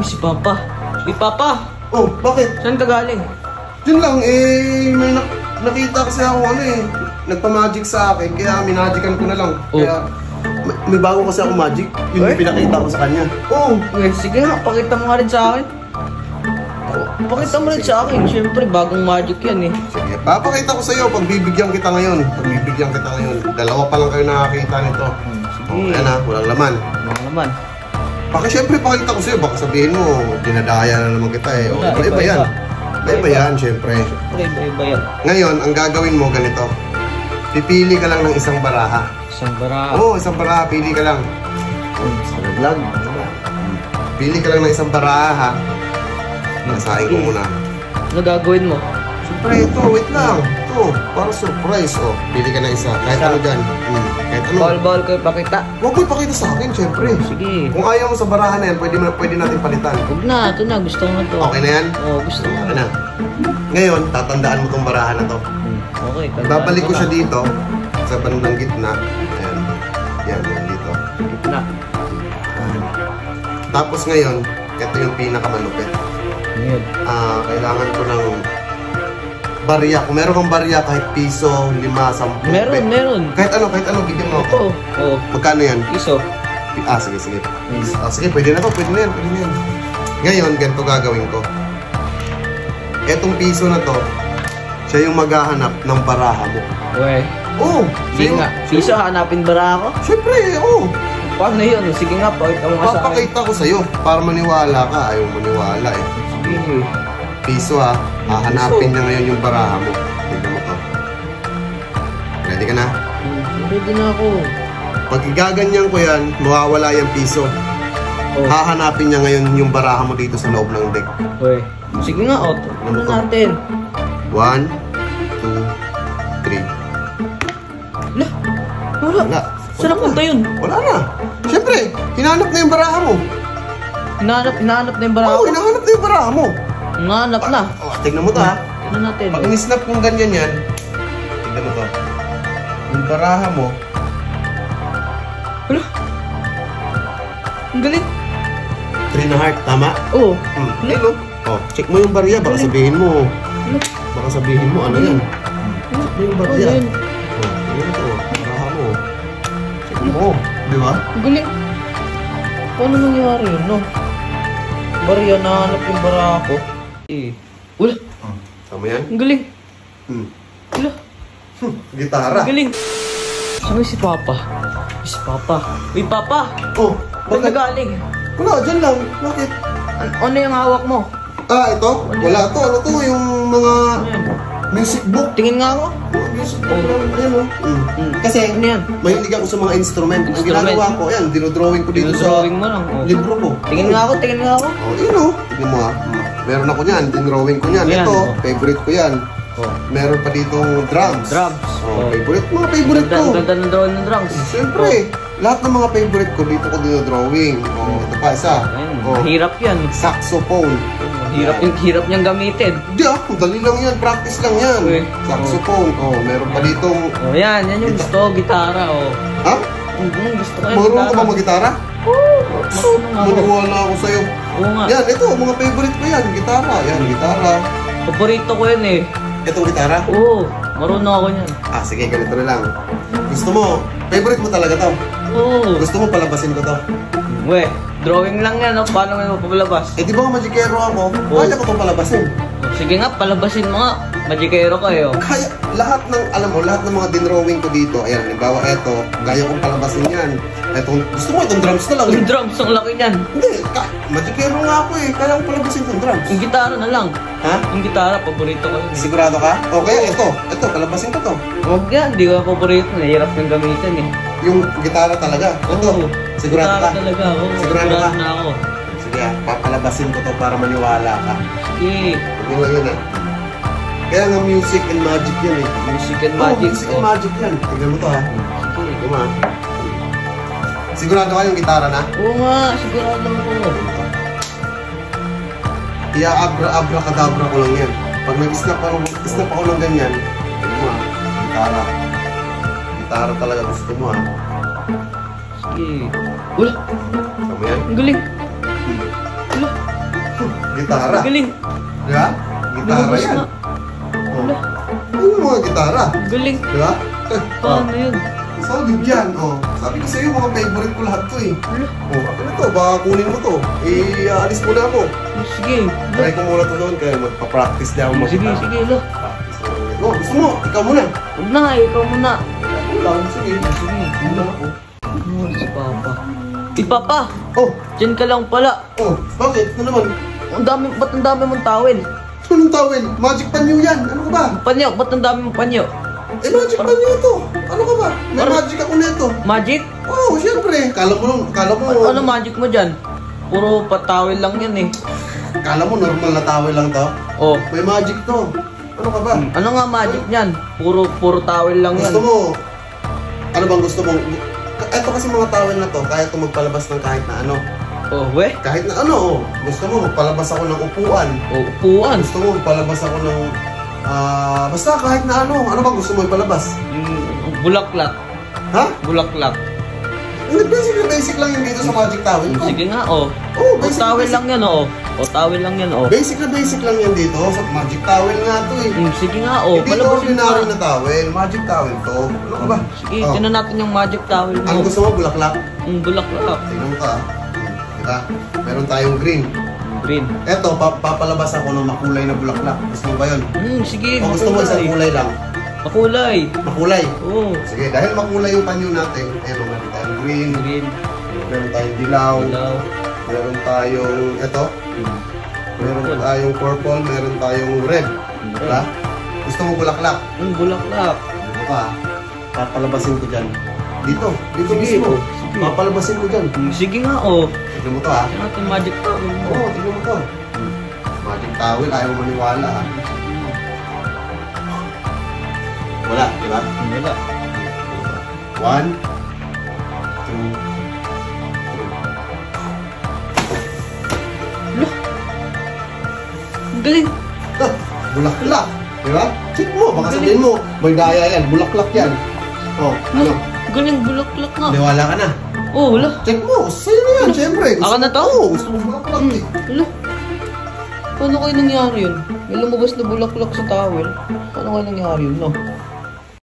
Uy, si Papa. Si Papa! Oh, bakit? Saan ka galing? Yun lang, may nakita kasi ako nagpa-magic sa akin, kaya minagican ko na lang. Oh. Kaya, may bago kasi ako magic, yun yung pinakita ko sa kanya. Oo. Uy, sige nga, pakita mo nga rin sa akin. Pakita mo rin sa akin, syempre bagong magic yan eh. Sige, papakita ko sa'yo, pagbibigyan kita ngayon. Dalawa pa lang kayo nakakita nito. Sige. Oh, ayan walang laman. Walang laman. Baka syempre pakita ko sa'yo, baka sabihin mo, dinadaya na naman kita eh. O, iba yan. Iba yan, syempre. Iba yan. Ngayon, ang gagawin mo ganito. Pipili ka lang ng isang baraha. Isang baraha. Oo, isang baraha, pili ka lang. Lag. Pili ka lang ng isang baraha ha. Nasahin ko muna. Ano gagawin mo? Siyempre, ito, wait lang. Ito, para surprise. Oh, pili ka ng isa. Kahit ano dyan. Kahit ano. Bawal kayo pakita. Huwag mo ipakita sa akin, siyempre. Sige. Kung ayaw mo sa baraha na yan, pwede natin palitan. Huwag na, ito na. Gusto ko na to. Okay na yan? Oo, gusto ko Okay na. Ngayon, tatandaan mo tong baraha na to. Okay. Babalik ko siya dito, sa bandang gitna. Ayan. Yan dito. Na. Tapos ngayon, ito yung pinakamalupit. Ngayon. Kailangan ko ng barya. Kung meron kang barya, kahit piso, 5, 10. Meron. Kahit ano, bigyan mo ako. Oo. Magkano yan? Iso. Sige. Sige, pwede na yan. Ngayon, ganito gagawin ko. Etong piso na to, siya yung maghahanap ng baraha mo. Uwe. Oo. Sige nga. Piso, hanapin bara ako? Siyempre, oo. Paano yun? Sige nga, pakita mo nga sa akin. Papakita ko sa'yo, para maniwala ka. Ayaw maniwala eh. Sige. Piso hahanapin niya ngayon yung baraha mo. Tignan mo to. Ready ka na? Ready na ako. Pag igaganyan ko yan, mawawala yung piso. Oh. Hahanapin niya ngayon yung baraha mo dito sa loob ng deck. Uwe. Sige nga, ano natin? 1, 2, 3. Wala. Saan napunta yun? Wala na. Siyempre, hinahanap na yung baraha mo. Hinahanap na yung bara Oo, ako? hinahanap na yung baraha mo. Hinahanap na. Tignan mo to ha. Tignan natin. Pag in-snap kong ganyan yan, tignan mo to. Yung baraha mo, Wala. Ang galing. 3 na heart, tama? Oo. Ayun oh. Check mo yung barya, baka sabihin mo. Ano yan? Check mo yung barya. Ano yun? Tignan mo to, baraha mo. Check mo, di ba? Ang galing. Paano nangyari yun, no? Barya, nahanap yung bara ako. Wala. Tama yan? Ang galing. Wala. Gitara. Ang galing. Saan si Papa? Si Papa. Uy, Papa! Oh, Saan ka galing? wala, dyan lang. Bakit? Ano yung hawak mo? Ito? Wala to. Ano to? Yung mga Ano yan? music book. Tingin nga ako. Music book lang. Ayan o. Kasi, Ano yan? mahilig ako sa mga instrument. Ang Instrument. ginagawa ko, yan, dinodrawing ko dito sa Drawing mo lang. Oh. libro ko. Tingin nga ako, tingin nga ako. Oh, yun o. Tignan mo ha. Meron ako niyan, dinrawing ko niyan. Yan, Ito, oh. favorite ko yan. Oh. Meron pa ditong drums. Drums. Oh, mga favorite ko. Ganda ng drawing ng drums. Siyempre, lahat ng mga favorite ko dito ko dinodrawing. Oh, ito pa isa. Ayun, Oh, mahirap yan. saxophone. Hirap niyang gamitin. Hindi dali lang yan. Practice lang yan. Okay. Saxophone. Oh, meron pa ditong... Oh, yan yung gusto ko, gitara. Oh. Ha? Gusto ko yung Marunong ka ba mag-gitara? Marunong ako. Maniwala ako sa'yo. Oo nga. Yan, ito, mga favorite ko yan. Gitara. Yan, gitara. Paborito ko yan eh. Itong gitara? Oo, marunong ako yan. Sige, ganito na lang. Gusto mo, favorite mo talaga to. Oo. Gusto mo palabasin ko to. We, drawing lang yan, no? Paano mo mapapalabas? Di ba magikero ako? Kaya ko itong palabasin. Sige nga, palabasin mo nga. Magikero kayo. Kaya, lahat ng mga dinrawing ko dito, ayan, halimbawa eto, kaya kong palabasin yan. Gusto mo itong drums na lang. Yung drums, ang laki niyan. Hindi, magikero nga ako eh, kaya kong palabasin itong drums. Yung gitara na lang. Ha? Yung gitara, paborito ko yun. Sigurado ka? O kaya ito, palabasin ko to. Huwag yan, di ko paborito. Nahirap yung gamitin eh. Yung gitara talaga. Ito, sigurado Gitara ka? talaga, oo. Sigurado ka? Na ako. Sige, papalabasin ko to para maniwala ka. Sige. Hindi yun ah. Kaya nga music and magic yan eh. Music and magic. Music and magic yan. Tignan mo to ha. Sige. Diba? Sigurado ka yung gitara na? Oo nga, sigurado ako. Abra-kadabra ko lang yan. Pag nag-snap ako ng ganyan, tignan mo ha. Gitara. Gitara talaga gusto mo ha. Sige. Wala. Tama yan? Ang galing. Wala. gitara. Galing. Di ba? Gitara Lumabas yan. nga. Oh. Wala. Ano yung mga gitara? Galing. Di ba? Paano yun? Solid yan. Oh. Sabi ko sa'yo, mga favorite ko lahat to eh. Wala. Oh, ano to? Baka kunin mo to. Aalis mo na ako. Sige. Try ko muna to noon kaya magpa-practice na ako Sige, sige, lo. Practice na ako. Oh, gusto mo? Ikaw muna. Huwag na, ikaw muna. Ako lang. Sige. Sige, Muna ako. ano si Papa? Papa, Oh, dyan ka lang pala. oh. Bakit? Ano naman? Ba't ang dami mong towel? Anong towel? Magic panyo yan. Ano ka ba? Panyo, ba't ang dami mong panyo? Eh, magic panyo ito. Ano ka ba? May magic ako nito. Magic? Oh, syempre. Kala mo. Ano magic mo dyan? Puro patawel lang yan eh. Kala mo normal na towel lang to? Oh, May magic to. Ano ka ba? ano nga magic niyan? Puro towel lang yan. Gusto mo? Ano bang gusto mo? Ito kasi mga towel na to, kaya ito magpalabas ng kahit na ano. Oh, weh? Kahit na ano, oh. Gusto mo magpalabas ako ng upuan. Oh, upuan. Gusto mo magpalabas ako ng basta kahit na ano. Ano bang gusto mo ipalabas? Bulaklak. Ha? Bulaklak. Hindi, basic lang yung dito sa magic towel. Sige nga, oh. Oh, Oh, basic towel basic. lang yan, oh. Oh, towel lang yan, oh. Basic lang yan dito. Sa magic towel nga to eh. Sige nga, oh. Hindi to Palabasin mo ordinary na. na towel. Magic towel to. Ano ka ba? Sige, Oh. tinan natin yung magic towel mo. Ano gusto mo? Bulaklak? Bulaklak. Tingnan mo ka. Diba? Meron tayong green. Green. Eto, papalabas ako ng makulay na bulaklak. Gusto mo ba yun? Sige, O gusto mo isang kulay lang? Makulay. Makulay. Oh. Sige, dahil makulay yung panyo natin, meron tayong green, Green. meron tayong dilaw, Ilaw. meron tayong, eto, meron tayong purple, meron tayong red. Diba? Gusto mo bulaklak? Bulaklak. Dito pa, papalabasin ko dyan. Dito Sige, mismo. oh, sige. Papalabasin ko dyan. Sige nga, oh. Tignan mo to ha. Tignan natin magic towel mo. Oo, tignan mo to. Magic towel, ayaw maniwala ha. Wala, di ba? Wala. 1, 2, Ang galing. ah, bulaklak. Di ba? Check mo, baka sabihin mo, may daya yan, bulaklak yan. Oh, ano? Galing, bulaklak nga. Niwala ka na. Oh, wala. Check mo, sa'yo na yan, syempre. Ako na to? Oo, gusto mo bulaklak eh. Wala. Paano kayo nangyari yun? May lumabas na bulaklak sa towel. Paano kayo nangyari yun, no?